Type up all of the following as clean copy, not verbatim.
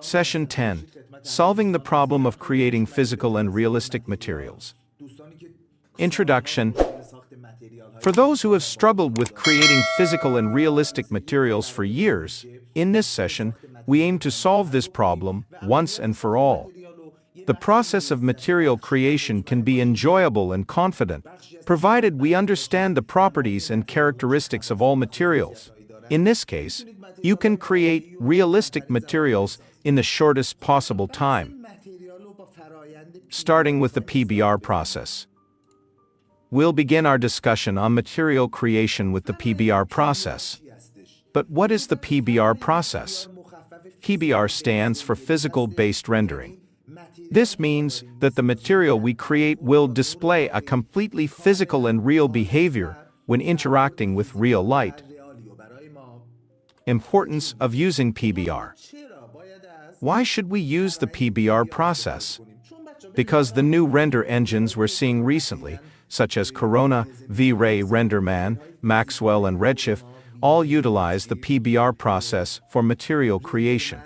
Session 10. Solving the problem of creating physical and realistic materials. Introduction. For those who have struggled with creating physical and realistic materials for years, in this session, we aim to solve this problem once and for all. The process of material creation can be enjoyable and confident, provided we understand the properties and characteristics of all materials. In this case, you can create realistic materials in the shortest possible time. Starting with the PBR process. We'll begin our discussion on material creation with the PBR process. But what is the PBR process? PBR stands for physical-based rendering. This means that the material we create will display a completely physical and real behavior when interacting with real light. Importance of using PBR. Why should we use the PBR process? Because the new render engines we're seeing recently, such as CoronaGraph, RenderMan, Maxwell, and Redshift, all utilize the PBR process for material creation.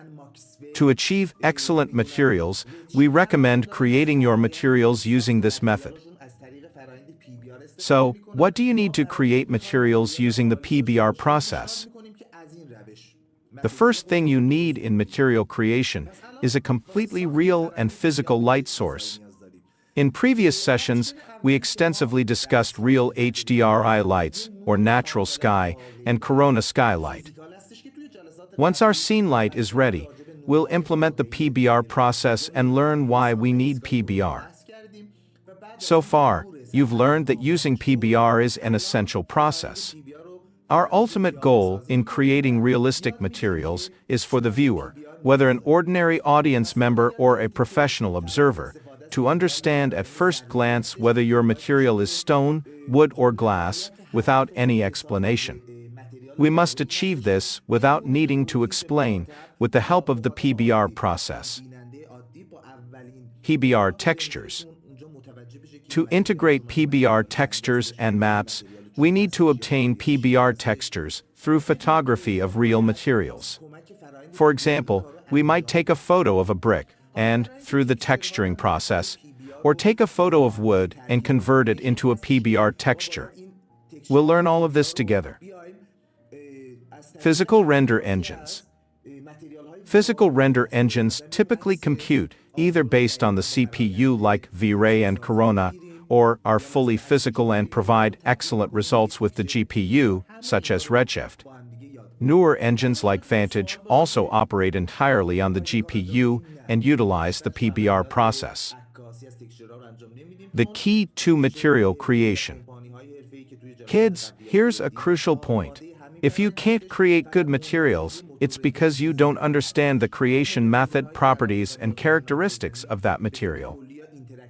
To achieve excellent materials, we recommend creating your materials using this method. So, what do you need to create materials using the PBR process? The first thing you need in material creation is a completely real and physical light source. In previous sessions, we extensively discussed real HDRI lights, or natural sky, and corona skylight. Once our scene light is ready, we'll implement the PBR process and learn why we need PBR. So far, you've learned that using PBR is an essential process. Our ultimate goal in creating realistic materials is for the viewer, whether an ordinary audience member or a professional observer, to understand at first glance whether your material is stone, wood, or glass, without any explanation. We must achieve this without needing to explain, with the help of the PBR process. PBR textures. To integrate PBR textures and maps, we need to obtain PBR textures through photography of real materials. For example, we might take a photo of a brick and, through the texturing process, or take a photo of wood and convert it into a PBR texture. We'll learn all of this together. Physical render engines. Physical render engines typically compute either based on the CPU like V-Ray and Corona, or are fully physical and provide excellent results with the GPU, such as Redshift. Newer engines like Vantage also operate entirely on the GPU and utilize the PBR process. The key to material creation. Kids, here's a crucial point. If you can't create good materials, it's because you don't understand the creation method, properties, and characteristics of that material.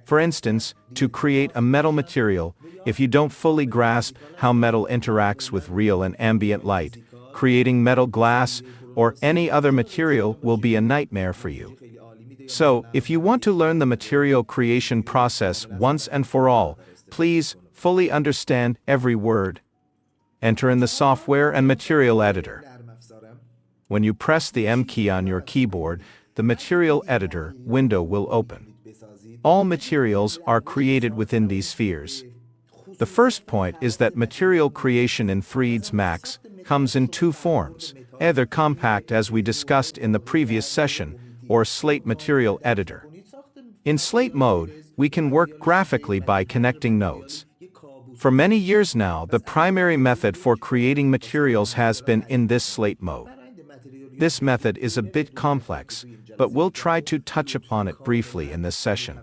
For instance, to create a metal material, if you don't fully grasp how metal interacts with real and ambient light, creating metal glass or any other material will be a nightmare for you. So, if you want to learn the material creation process once and for all, please fully understand every word. Enter in the software and material editor. When you press the M key on your keyboard, the material editor window will open. All materials are created within these spheres. The first point is that material creation in 3ds Max comes in two forms, either compact as we discussed in the previous session, or slate material editor. In slate mode, we can work graphically by connecting nodes. For many years now, the primary method for creating materials has been in this slate mode. This method is a bit complex, but we'll try to touch upon it briefly in this session.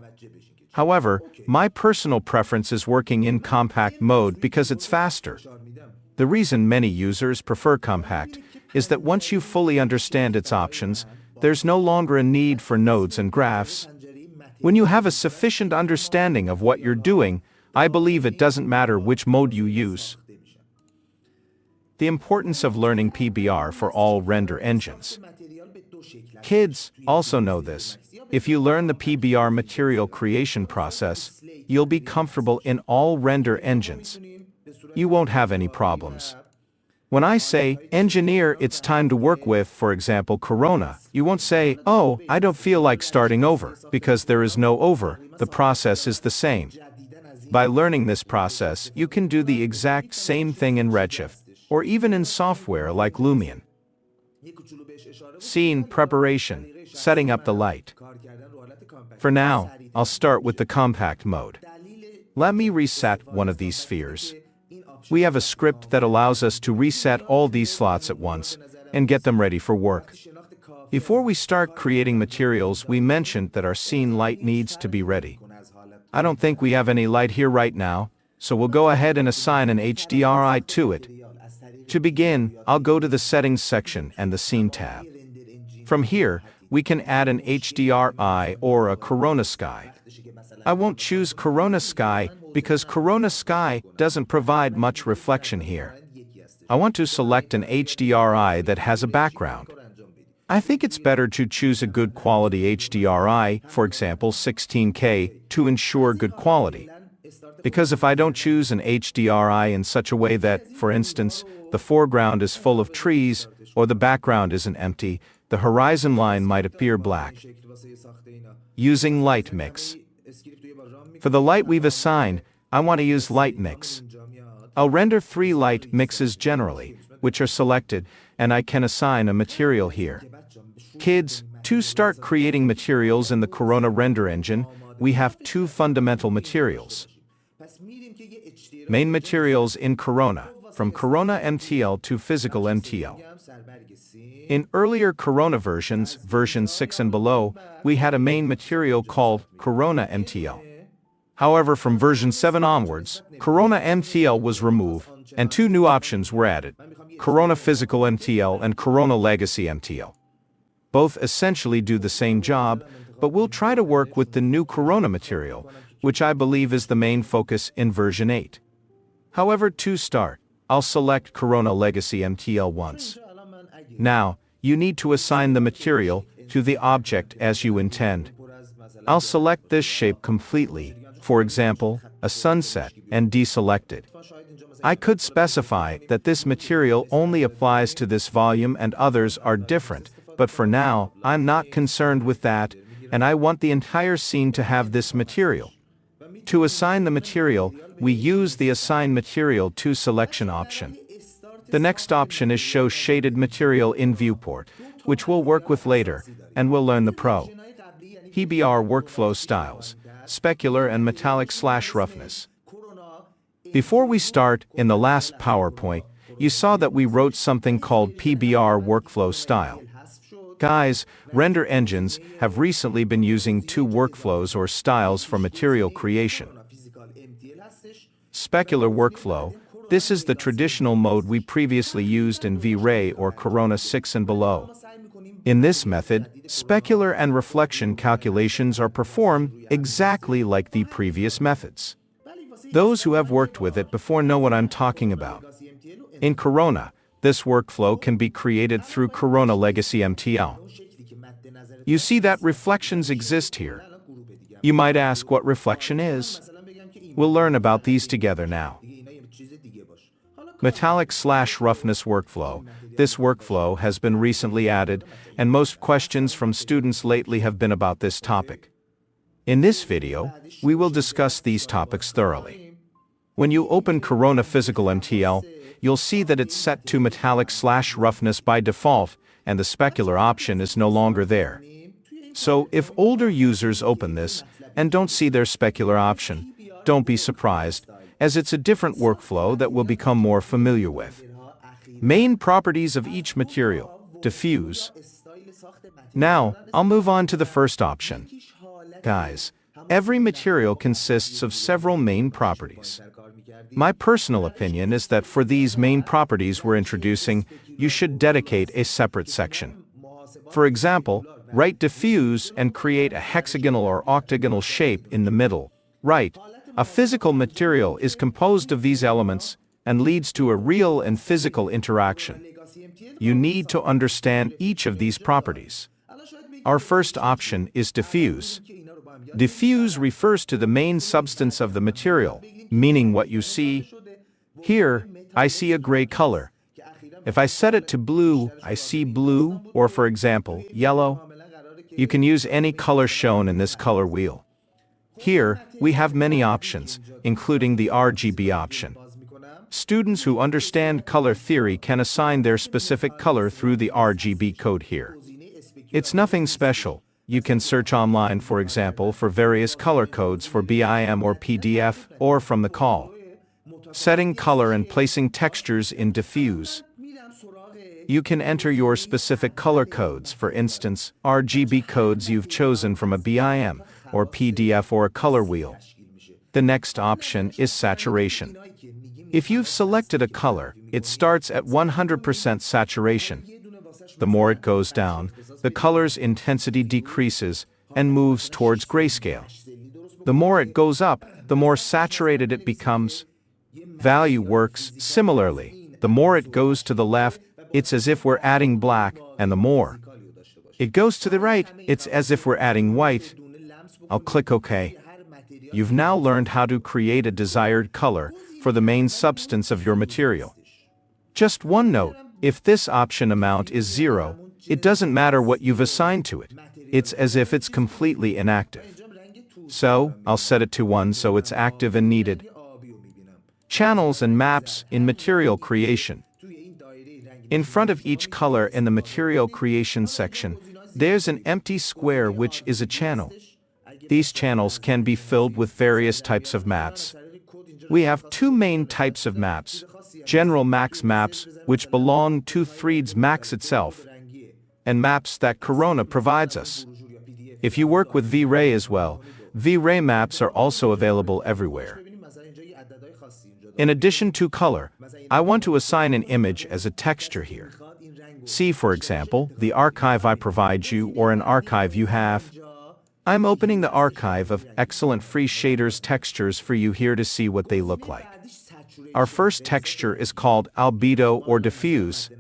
However, my personal preference is working in compact mode because it's faster. The reason many users prefer compact is that once you fully understand its options, there's no longer a need for nodes and graphs. When you have a sufficient understanding of what you're doing, I believe it doesn't matter which mode you use. The importance of learning PBR for all render engines. Kids also know this. If you learn the PBR material creation process, you'll be comfortable in all render engines. You won't have any problems. When I say, engineer, it's time to work with, for example, Corona, you won't say, oh, I don't feel like starting over, because there is no over, the process is the same. By learning this process, you can do the exact same thing in Redshift, or even in software like Lumion. Scene preparation, setting up the light. For now, I'll start with the compact mode. Let me reset one of these spheres. We have a script that allows us to reset all these slots at once and get them ready for work. Before we start creating materials, we mentioned that our scene light needs to be ready. I don't think we have any light here right now, so we'll go ahead and assign an HDRI to it. To begin, I'll go to the Settings section and the Scene tab. From here, we can add an HDRI or a Corona Sky. I won't choose Corona Sky because Corona Sky doesn't provide much reflection here. I want to select an HDRI that has a background. I think it's better to choose a good quality HDRI, for example 16K, to ensure good quality. Because if I don't choose an HDRI in such a way that, for instance, the foreground is full of trees, or the background isn't empty, the horizon line might appear black. Using Light Mix. For the light we've assigned, I want to use Light Mix. I'll render 3 light mixes generally, which are selected, and I can assign a material here. Kids, to start creating materials in the Corona render engine, we have 2 fundamental materials. Main materials in Corona, from Corona MTL to Physical MTL. In earlier Corona versions, version 6 and below, we had a main material called Corona MTL. However, from version 7 onwards, Corona MTL was removed, and 2 new options were added, Corona Physical MTL and Corona Legacy MTL. Both essentially do the same job, but we'll try to work with the new Corona material, which I believe is the main focus in version 8. However, to start, I'll select Corona Legacy MTL once. Now, you need to assign the material to the object as you intend. I'll select this shape completely, for example, a sunset, and deselect it. I could specify that this material only applies to this volume and others are different, but for now, I'm not concerned with that, and I want the entire scene to have this material. To assign the material, we use the Assign Material to Selection option. The next option is Show Shaded Material in Viewport, which we'll work with later, and we'll learn the Pro. PBR workflow styles, specular and metallic/roughness. Before we start, in the last PowerPoint, you saw that we wrote something called PBR workflow style. Guys, render engines have recently been using 2 workflows or styles for material creation. Specular workflow, this is the traditional mode we previously used in V-Ray or Corona 6 and below. In this method, specular and reflection calculations are performed exactly like the previous methods. Those who have worked with it before know what I'm talking about. In Corona, this workflow can be created through Corona Legacy MTL. You see that reflections exist here. You might ask what reflection is. We'll learn about these together now. Metallic/roughness workflow. This workflow has been recently added, and most questions from students lately have been about this topic. In this video, we will discuss these topics thoroughly. When you open Corona Physical MTL, you'll see that it's set to metallic/roughness by default, and the specular option is no longer there. So, if older users open this and don't see their specular option, don't be surprised, as it's a different workflow that we'll become more familiar with. Main properties of each material, diffuse. Now, I'll move on to the first option. Guys, every material consists of several main properties. My personal opinion is that for these main properties we're introducing, you should dedicate a separate section. For example, write diffuse and create a hexagonal or octagonal shape in the middle. Right, a physical material is composed of these elements and leads to a real and physical interaction. You need to understand each of these properties. Our first option is diffuse. Diffuse refers to the main substance of the material, meaning what you see. Here, I see a gray color. If I set it to blue, I see blue, or for example, yellow. You can use any color shown in this color wheel. Here, we have many options, including the RGB option. Students who understand color theory can assign their specific color through the RGB code here. It's nothing special. You can search online, for example, for various color codes for BIM or PDF, or from the call. Setting color and placing textures in diffuse. You can enter your specific color codes, for instance, RGB codes you've chosen from a BIM, or PDF or a color wheel. The next option is saturation. If you've selected a color, it starts at 100% saturation. The more it goes down, the color's intensity decreases and moves towards grayscale. The more it goes up, the more saturated it becomes. Value works similarly. The more it goes to the left, it's as if we're adding black, and the more it goes to the right, it's as if we're adding white. I'll click OK. You've now learned how to create a desired color for the main substance of your material. Just one note, if this option amount is 0, it doesn't matter what you've assigned to it. It's as if it's completely inactive. So, I'll set it to 1 so it's active and needed. Channels and maps in material creation. In front of each color in the material creation section, there's an empty square which is a channel. These channels can be filled with various types of maps. We have two main types of maps: general max maps, which belong to Threads Max itself, and maps that Corona provides us. If you work with V-Ray as well, V-Ray maps are also available everywhere. In addition to color, I want to assign an image as a texture here. See, for example, the archive I provide you or an archive you have. I'm opening the archive of excellent free shaders textures for you here to see what they look like. Our first texture is called albedo or diffuse.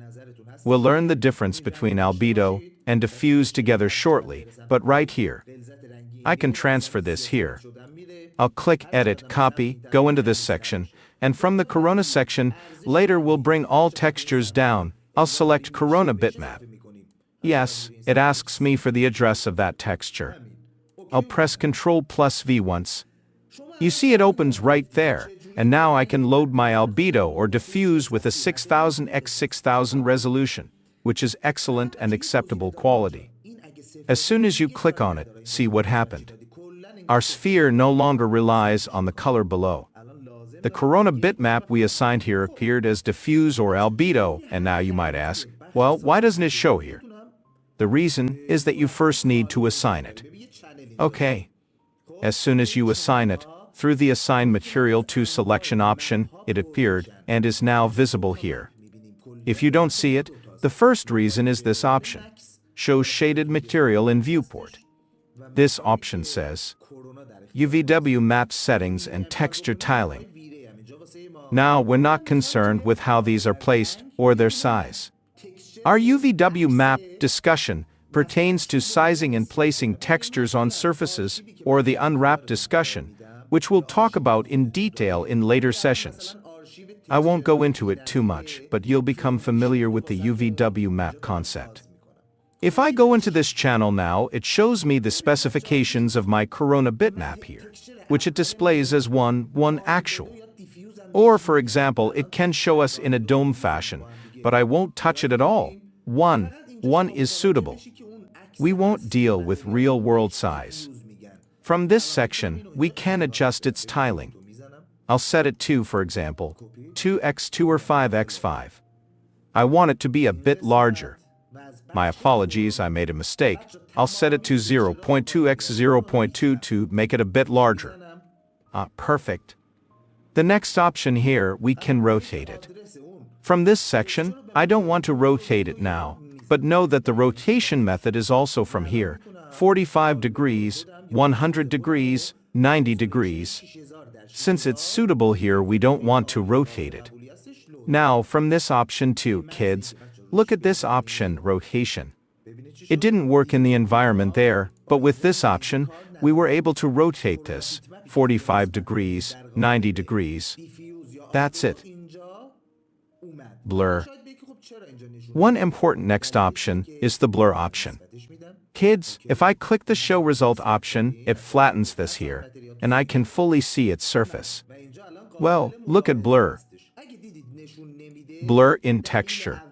We'll learn the difference between albedo and diffuse together shortly, but right here. I can transfer this here. I'll click Edit, Copy, go into this section, and from the Corona section, later we'll bring all textures down. I'll select Corona bitmap. Yes, it asks me for the address of that texture. I'll press Ctrl+V once. You see it opens right there, and now I can load my albedo or diffuse with a 6000x6000 resolution, which is excellent and acceptable quality. As soon as you click on it, see what happened. Our sphere no longer relies on the color below. The Corona bitmap we assigned here appeared as diffuse or albedo, and now you might ask, well, why doesn't it show here? The reason is that you first need to assign it. Okay. As soon as you assign it, through the Assign Material to Selection option, it appeared and is now visible here. If you don't see it, the first reason is this option. Show shaded material in viewport. This option says UVW map settings and texture tiling. Now we're not concerned with how these are placed or their size. Our UVW map discussion pertains to sizing and placing textures on surfaces, or the unwrapped discussion, which we'll talk about in detail in later sessions. I won't go into it too much, but you'll become familiar with the UVW map concept. If I go into this channel now, it shows me the specifications of my Corona bitmap here, which it displays as 1 actual. Or, for example, it can show us in a dome fashion, but I won't touch it at all. 1 is suitable. We won't deal with real-world size. From this section, we can adjust its tiling. I'll set it to, for example, 2x2 or 5x5. I want it to be a bit larger. My apologies, I made a mistake. I'll set it to 0.2x 0.2 to make it a bit larger. Perfect. The next option here, we can rotate it. From this section, I don't want to rotate it now, but know that the rotation method is also from here, 45 degrees, 100 degrees, 90 degrees. Since it's suitable here, we don't want to rotate it. Now, from this option too, kids, look at this option, rotation. It didn't work in the environment there, but with this option, we were able to rotate this, 45 degrees, 90 degrees. That's it. Blur. One important next option is the blur option. Kids, if I click the show result option, it flattens this here, and I can fully see its surface. Well, look at blur. Blur in texture.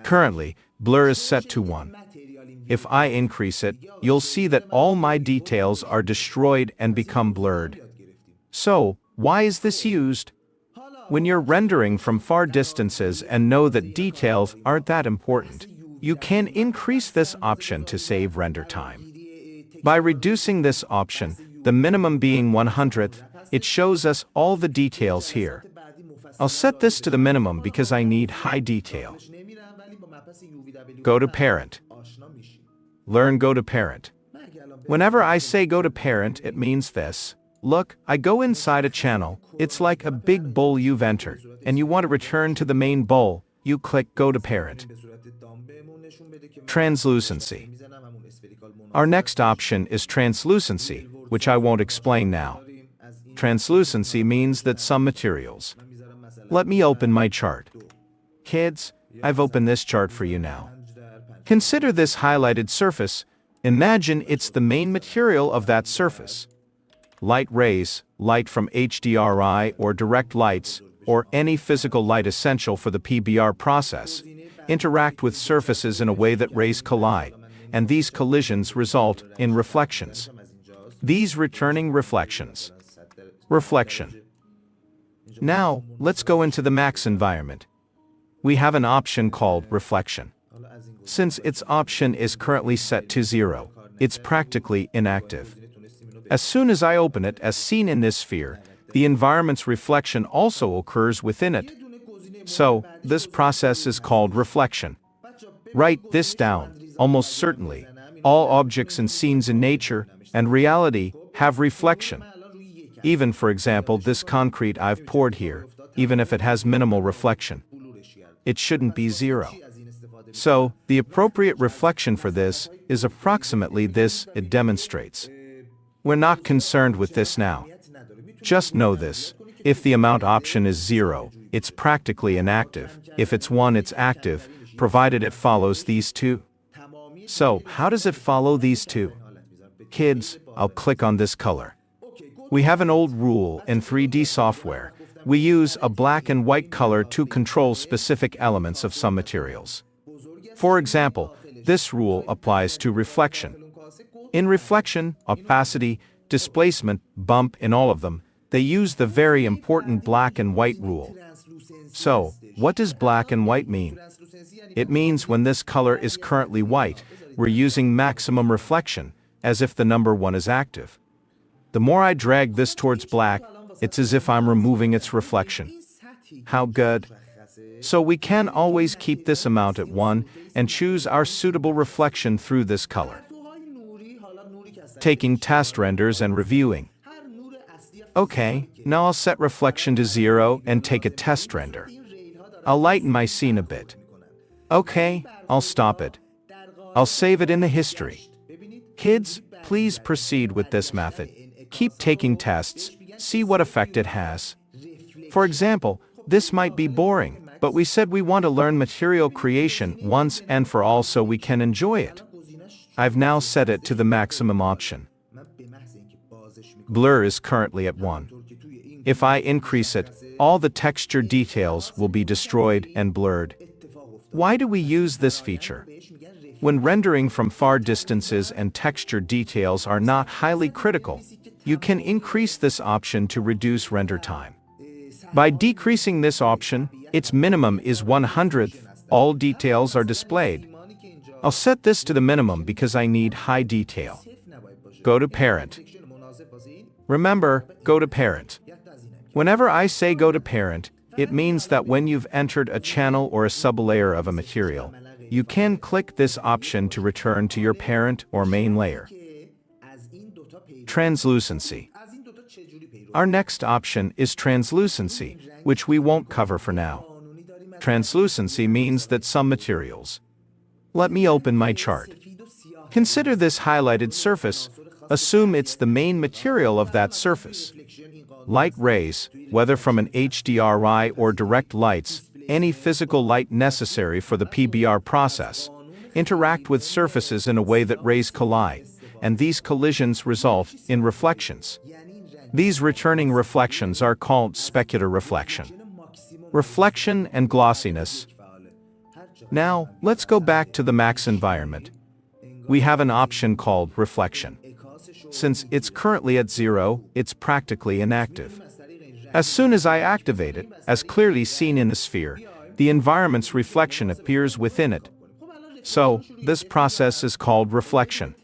Currently, blur is set to 1. If I increase it, you'll see that all my details are destroyed and become blurred. So, why is this used? When you're rendering from far distances and know that details aren't that important, you can increase this option to save render time. By reducing this option, the minimum being 100th, it shows us all the details here. I'll set this to the minimum because I need high detail. Go to Parent. Learn Go to Parent. Whenever I say Go to Parent, it means this. Look, I go inside a channel, it's like a big bowl you've entered, and you want to return to the main bowl, you click Go to Parent. Translucency. Our next option is translucency, which I won't explain now. Translucency means that some materials. Let me open my chart. Kids, I've opened this chart for you now. Consider this highlighted surface. Imagine it's the main material of that surface. Light rays, light from HDRI or direct lights, or any physical light essential for the PBR process, interact with surfaces in a way that rays collide, and these collisions result in reflections. These returning reflections. Reflection. Now, let's go into the Max environment. We have an option called reflection. Since its option is currently set to 0, it's practically inactive. As soon as I open it, as seen in this sphere, the environment's reflection also occurs within it. So, this process is called reflection. Write this down. Almost certainly, all objects and scenes in nature and reality have reflection. Even, for example, this concrete I've poured here, even if it has minimal reflection, it shouldn't be 0. So, the appropriate reflection for this is approximately this it demonstrates. We're not concerned with this now. Just know this. If the amount option is 0, it's practically inactive. If it's 1, it's active, provided it follows these two. So, how does it follow these two? Kids, I'll click on this color. We have an old rule in 3D software. We use a black and white color to control specific elements of some materials. For example, this rule applies to reflection. In reflection, opacity, displacement, bump in all of them, they use the very important black and white rule. So, what does black and white mean? It means when this color is currently white, we're using maximum reflection, as if the number 1 is active. The more I drag this towards black, it's as if I'm removing its reflection. How good? So we can always keep this amount at 1 and choose our suitable reflection through this color. Taking test renders and reviewing. Okay, now I'll set reflection to 0 and take a test render. I'll lighten my scene a bit. Okay, I'll stop it. I'll save it in the history. Kids, please proceed with this method. Keep taking tests, see what effect it has. For example, this might be boring, but we said we want to learn material creation once and for all so we can enjoy it. I've now set it to the maximum option. Blur is currently at 1. If I increase it, all the texture details will be destroyed and blurred. Why do we use this feature? When rendering from far distances and texture details are not highly critical, you can increase this option to reduce render time. By decreasing this option, its minimum is 100th, all details are displayed. I'll set this to the minimum because I need high detail. Go to Parent. Remember, go to Parent. Whenever I say go to Parent, it means that when you've entered a channel or a sublayer of a material, you can click this option to return to your parent or main layer. Translucency. Our next option is translucency, which we won't cover for now. Translucency means that some materials. Let me open my chart. Consider this highlighted surface. Assume it's the main material of that surface. Light rays, whether from an HDRI or direct lights, any physical light necessary for the PBR process, interact with surfaces in a way that rays collide, and these collisions result in reflections. These returning reflections are called specular reflection. Reflection and glossiness. Now, let's go back to the max environment. We have an option called reflection. Since it's currently at 0, it's practically inactive. As soon as I activate it, as clearly seen in the sphere, the environment's reflection appears within it. So, this process is called reflection.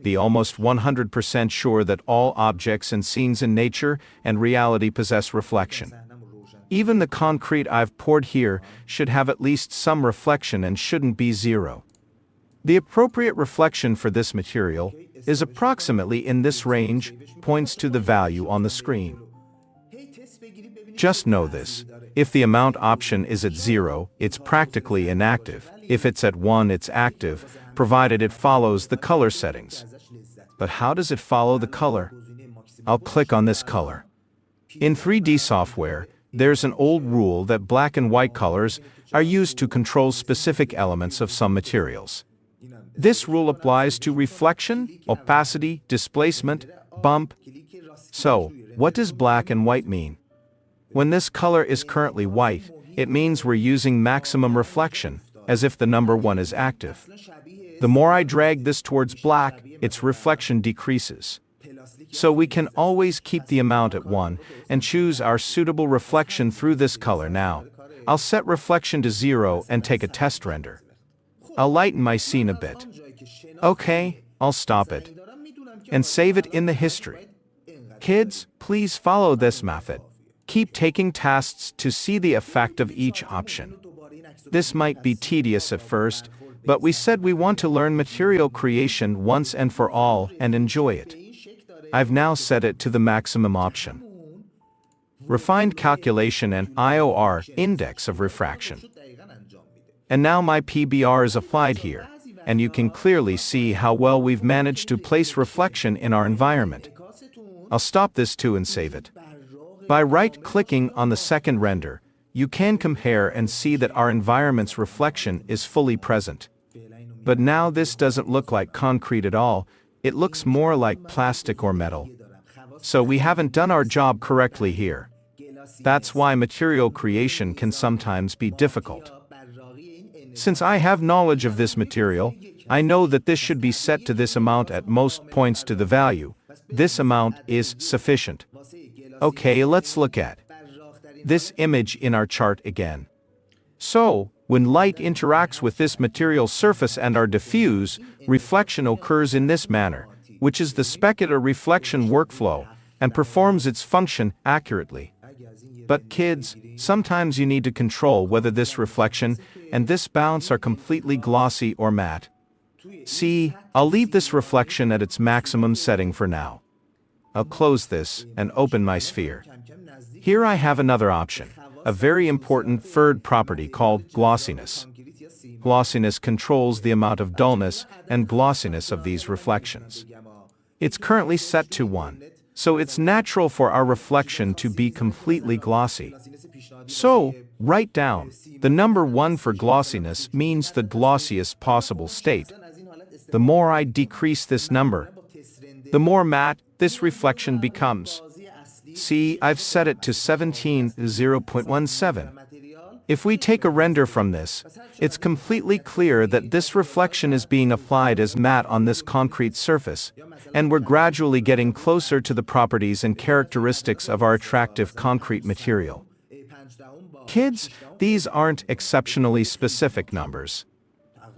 Be almost 100% sure that all objects and scenes in nature and reality possess reflection. Even the concrete I've poured here should have at least some reflection and shouldn't be 0. The appropriate reflection for this material is approximately in this range, points to the value on the screen. Just know this. If the amount option is at 0, it's practically inactive. If it's at 1, it's active, provided it follows the color settings. But how does it follow the color? I'll click on this color. In 3D software, there's an old rule that black and white colors are used to control specific elements of some materials. This rule applies to reflection, opacity, displacement, bump. So, what does black and white mean? When this color is currently white, it means we're using maximum reflection, as if the number 1 is active. The more I drag this towards black, its reflection decreases. So we can always keep the amount at 1 and choose our suitable reflection through this color now. I'll set reflection to 0 and take a test render. I'll lighten my scene a bit. Okay, I'll stop it. And save it in the history. Kids, please follow this method. Keep taking tests to see the effect of each option. This might be tedious at first, but we said we want to learn material creation once and for all and enjoy it. I've now set it to the maximum option. Refined calculation and IOR, index of refraction. And now my PBR is applied here, and you can clearly see how well we've managed to place reflection in our environment. I'll stop this too and save it. By right-clicking on the second render, you can compare and see that our environment's reflection is fully present. But now this doesn't look like concrete at all, it looks more like plastic or metal. So we haven't done our job correctly here. That's why material creation can sometimes be difficult. Since I have knowledge of this material, I know that this should be set to this amount at most points to the value. This amount is sufficient. Okay, let's look at this image in our chart again. So, when light interacts with this material surface and are diffuse, reflection occurs in this manner, which is the specular reflection workflow, and performs its function accurately. But kids, sometimes you need to control whether this reflection and this bounce are completely glossy or matte. See, I'll leave this reflection at its maximum setting for now. I'll close this and open my sphere. Here I have another option, a very important third property called glossiness. Glossiness controls the amount of dullness and glossiness of these reflections. It's currently set to 1, so it's natural for our reflection to be completely glossy. So, write down, the number 1 for glossiness means the glossiest possible state. The more I decrease this number, the more matte this reflection becomes. See, I've set it to 17.0.17. If we take a render from this, it's completely clear that this reflection is being applied as matte on this concrete surface, and we're gradually getting closer to the properties and characteristics of our attractive concrete material. Kids, these aren't exceptionally specific numbers.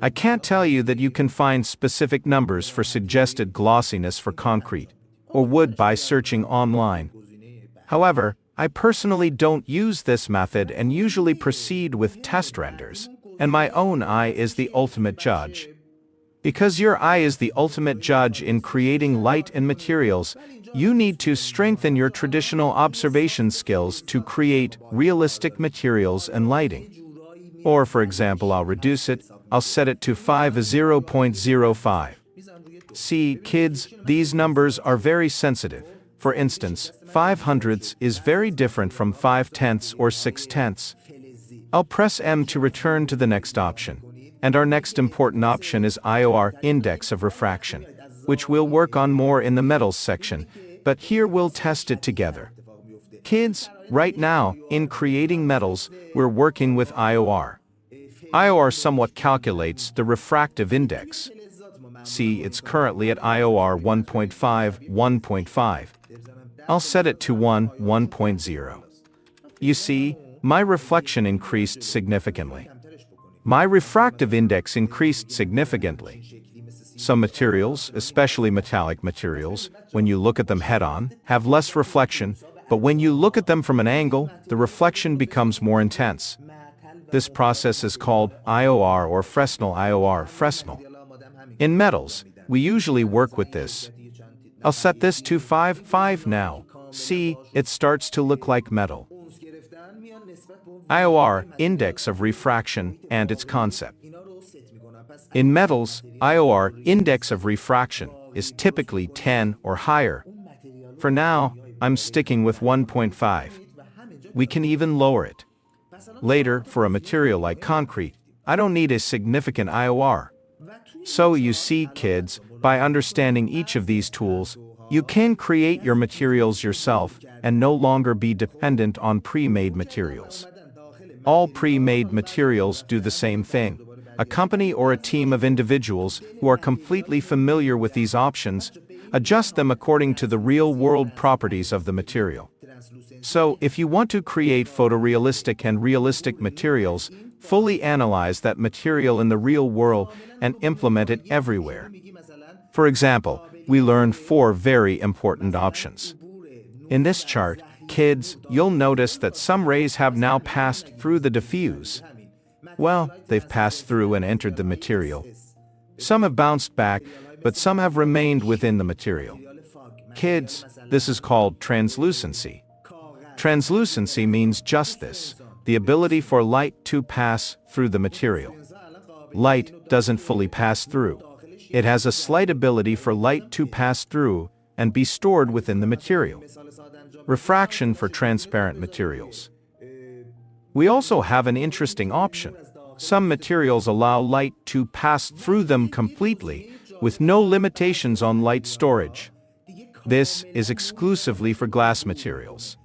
I can't tell you that you can find specific numbers for suggested glossiness for concrete, or wood by searching online. However, I personally don't use this method and usually proceed with test renders, and my own eye is the ultimate judge. Because your eye is the ultimate judge in creating light and materials, you need to strengthen your traditional observation skills to create realistic materials and lighting. Or for example, I'll reduce it, I'll set it to 50.05. See, kids, these numbers are very sensitive. For instance, 5/100ths is very different from 5/10ths or 6/10ths. I'll press M to return to the next option. And our next important option is IOR, index of refraction, which we'll work on more in the metals section, but here we'll test it together. Kids, right now, in creating metals, we're working with IOR. IOR somewhat calculates the refractive index. See, it's currently at IOR 1.5, 1.5. I'll set it to 1.0. You see, my reflection increased significantly. My refractive index increased significantly. Some materials, especially metallic materials, when you look at them head-on, have less reflection, but when you look at them from an angle, the reflection becomes more intense. This process is called IOR or Fresnel IOR, Fresnel. In metals, we usually work with this. I'll set this to 5 now. See, it starts to look like metal. IOR, index of refraction, and its concept. In metals, IOR, index of refraction, is typically 10 or higher. For now, I'm sticking with 1.5. We can even lower it. Later, for a material like concrete, I don't need a significant IOR. So you see, kids, by understanding each of these tools, you can create your materials yourself and no longer be dependent on pre-made materials. All pre-made materials do the same thing. A company or a team of individuals who are completely familiar with these options adjust them according to the real-world properties of the material. So, if you want to create photorealistic and realistic materials, fully analyze that material in the real world and implement it everywhere. For example, we learned 4 very important options. In this chart, kids, you'll notice that some rays have now passed through the diffuse. Well, they've passed through and entered the material. Some have bounced back, but some have remained within the material. Kids, this is called translucency. Translucency means just this, the ability for light to pass through the material. Light doesn't fully pass through. It has a slight ability for light to pass through and be stored within the material. Refraction for transparent materials. We also have an interesting option. Some materials allow light to pass through them completely, with no limitations on light storage. This is exclusively for glass materials.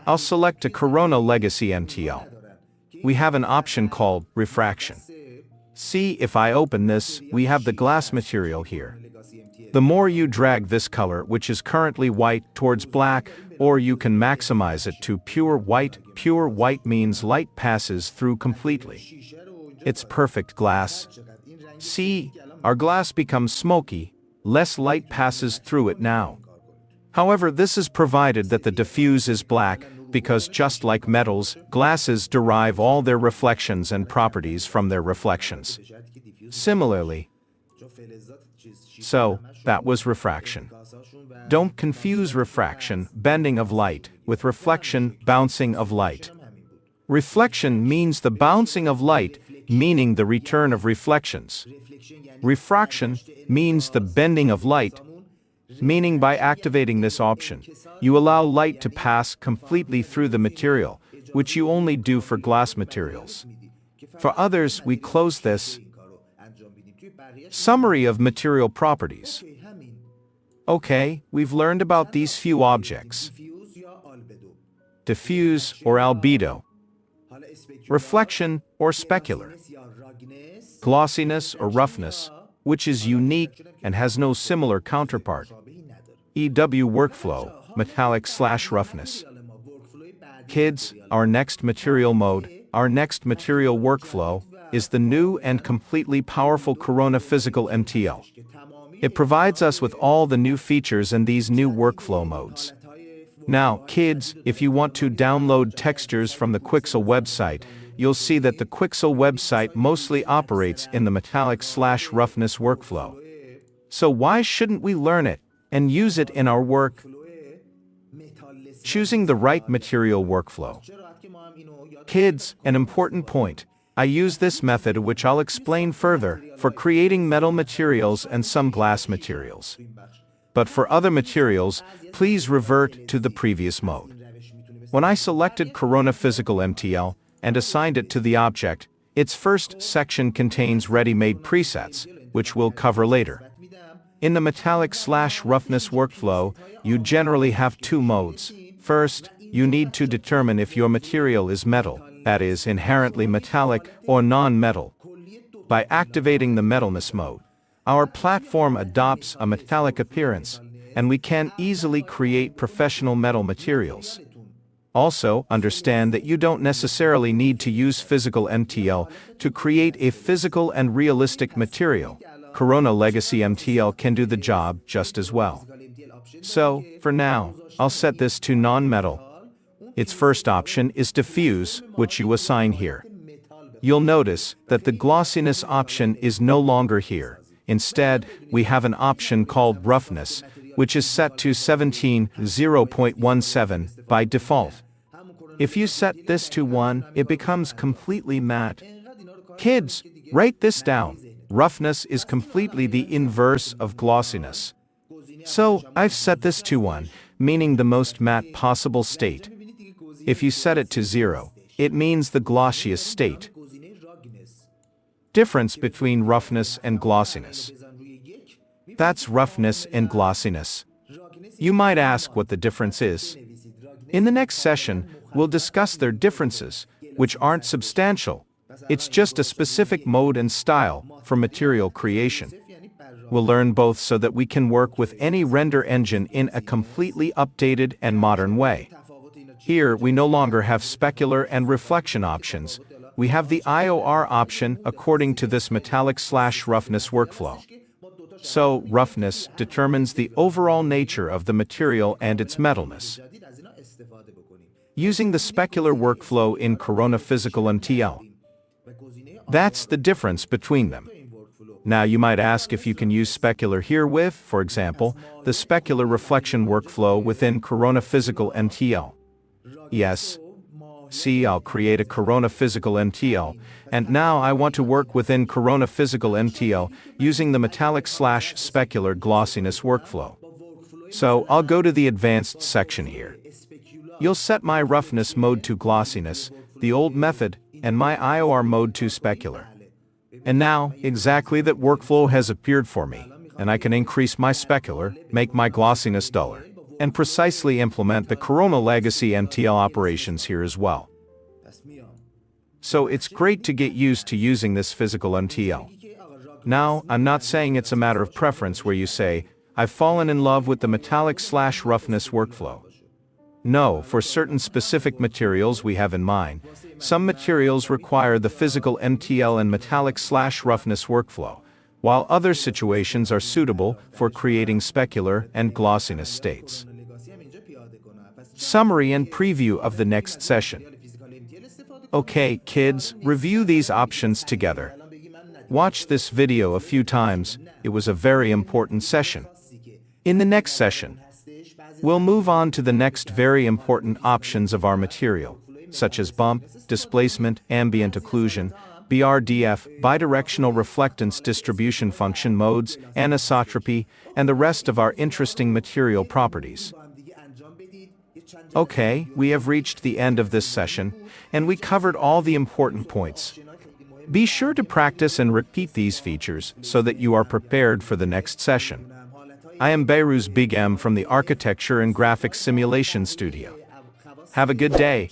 I'll select a Corona Legacy MTL. We have an option called refraction. See, if I open this, we have the glass material here. The more you drag this color, which is currently white, towards black, or you can maximize it to pure white. Pure white means light passes through completely. It's perfect glass. See, our glass becomes smoky, less light passes through it now. However, this is provided that the diffuse is black, because just like metals, glasses derive all their reflections and properties from their reflections. Similarly, so, that was refraction. Don't confuse refraction, bending of light, with reflection, bouncing of light. Reflection means the bouncing of light, meaning the return of reflections. Refraction means the bending of light, meaning by activating this option, you allow light to pass completely through the material, which you only do for glass materials. For others, we close this. Summary of material properties. Okay, we've learned about these few objects. Diffuse or albedo. Reflection or specular. Glossiness or roughness, which is unique and has no similar counterpart. EW workflow, metallic/roughness. Kids, our next material mode, our next material workflow, is the new and completely powerful Corona Physical MTL. It provides us with all the new features and these new workflow modes. Now, kids, if you want to download textures from the Quixel website, you'll see that the Quixel website mostly operates in the metallic/roughness workflow. So why shouldn't we learn it and use it in our work? Choosing the right material workflow. Kids, an important point. I use this method, which I'll explain further, for creating metal materials and some glass materials. But for other materials, please revert to the previous mode. When I selected Corona Physical MTL, and assigned it to the object. Its first section contains ready-made presets, which we'll cover later. In the metallic/roughness workflow, you generally have two modes. First, you need to determine if your material is metal, that is, inherently metallic, or non-metal. By activating the metalness mode, our platform adopts a metallic appearance, and we can easily create professional metal materials. Also, understand that you don't necessarily need to use physical MTL to create a physical and realistic material. Corona Legacy MTL can do the job just as well. So, for now, I'll set this to non-metal. Its first option is diffuse, which you assign here. You'll notice that the glossiness option is no longer here. Instead, we have an option called roughness, which is set to 17.0.17 by default. If you set this to 1, it becomes completely matte. Kids, write this down. Roughness is completely the inverse of glossiness. So, I've set this to 1, meaning the most matte possible state. If you set it to 0, it means the glossiest state. Difference between roughness and glossiness. That's roughness and glossiness. You might ask what the difference is. In the next session, we'll discuss their differences, which aren't substantial. It's just a specific mode and style for material creation. We'll learn both so that we can work with any render engine in a completely updated and modern way. Here, we no longer have specular and reflection options. We have the IOR option according to this metallic/roughness workflow. So, roughness determines the overall nature of the material and its metalness. Using the specular workflow in Corona Physical MTL. That's the difference between them. Now you might ask if you can use specular here with, for example, the specular reflection workflow within Corona Physical MTL. Yes. See, I'll create a Corona Physical MTL, and now I want to work within Corona Physical MTL using the metallic/specular glossiness workflow. So, I'll go to the advanced section here. You'll set my roughness mode to glossiness, the old method, and my IOR mode to specular. And now, exactly that workflow has appeared for me, and I can increase my specular, make my glossiness duller, and precisely implement the Corona Legacy MTL operations here as well. So it's great to get used to using this physical MTL. Now, I'm not saying it's a matter of preference where you say, I've fallen in love with the metallic/roughness workflow. No, for certain specific materials we have in mind, some materials require the physical MTL and metallic/roughness workflow, while other situations are suitable for creating specular and glossiness states. Summary and preview of the next session. Okay, kids, review these options together. Watch this video a few times, it was a very important session. In the next session, we'll move on to the next very important options of our material, such as bump, displacement, ambient occlusion, BRDF, bidirectional reflectance distribution function modes, anisotropy, and the rest of our interesting material properties. Okay, we have reached the end of this session, and we covered all the important points. Be sure to practice and repeat these features so that you are prepared for the next session. I am Behrouz Bigham from the Architecture and Graphics Simulation Studio. Have a good day.